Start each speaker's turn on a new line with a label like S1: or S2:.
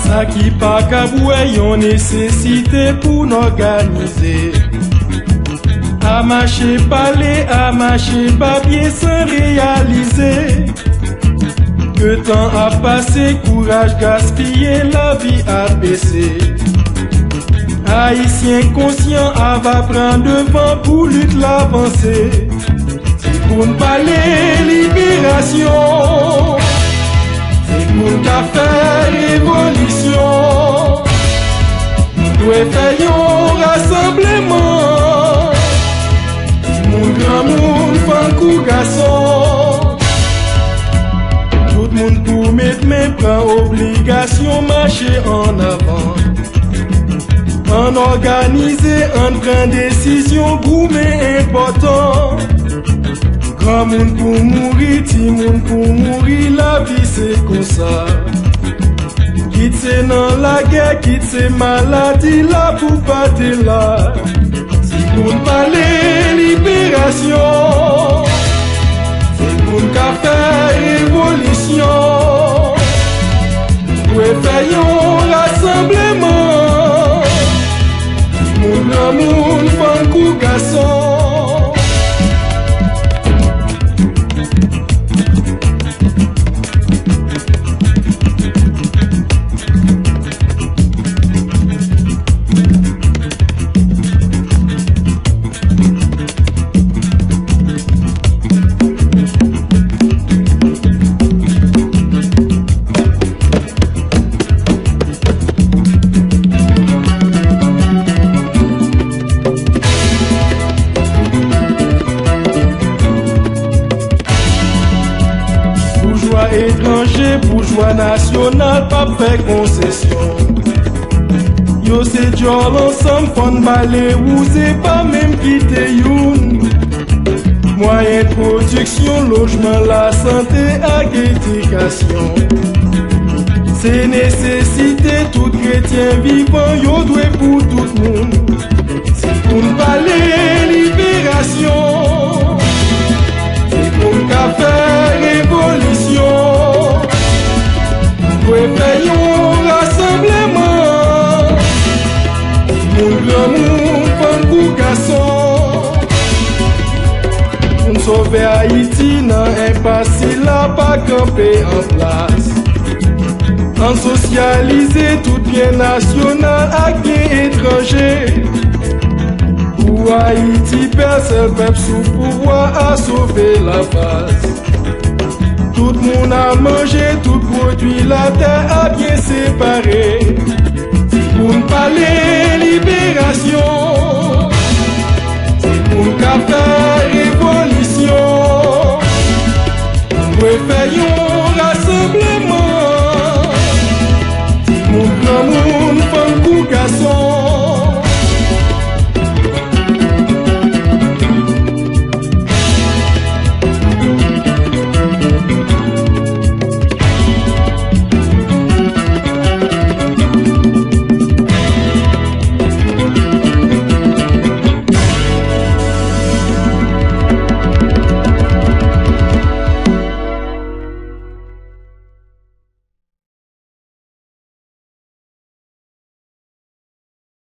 S1: Ça qui pas caboué, yon nécessité pour nous organiser. À marcher parler, à marcher papier sans réaliser. Que temps a passé, courage gaspillé, la vie a baissé. Haïtien conscient, va prendre devant pour lutte l'avancée. C'est pour nous parler libération. C'est pour nous faire révolution. Nous faisons rassemblement. Mon grand monde, fan coup garçon. Tout le monde pour mettre mes prend obligation, marcher en avant. En organiser, en prend décision, goût mais important. Grand monde pour mourir, petit monde pour mourir, la vie c'est comme ça. Quitte c'est dans la guerre, quitte c'est maladie, là pour pas t'es là. C'est pour nous parler libération, c'est pour nous faire révolution. Nous faisons rassemblement, mon amour, fan coup garçon. Étranger, bourgeois national, pas fait concession. Yo c'est Dior l'ensemble, fond balai ou c'est pas même quitter youn. Moyen de production, logement, la santé, éducation. C'est nécessité, tout chrétien vivant, yo doué pour tout le monde. C'est pour nous parler libération. C'est pour nous faire révolution. Nous faisons rassemblement. Mon grand monde, fan coup garçon. Pour sauver Haïti, non impasse, là pas camper en place. En socialiser tout bien national à bien étranger. Pour Haïti, personne peuple sous pouvoir à sauver la face. Tout le monde a mangé, tout produit, la terre a bien séparé. C'est pour nous parler libération. C'est pour nous faire révolution. Nous faisons rassemblement.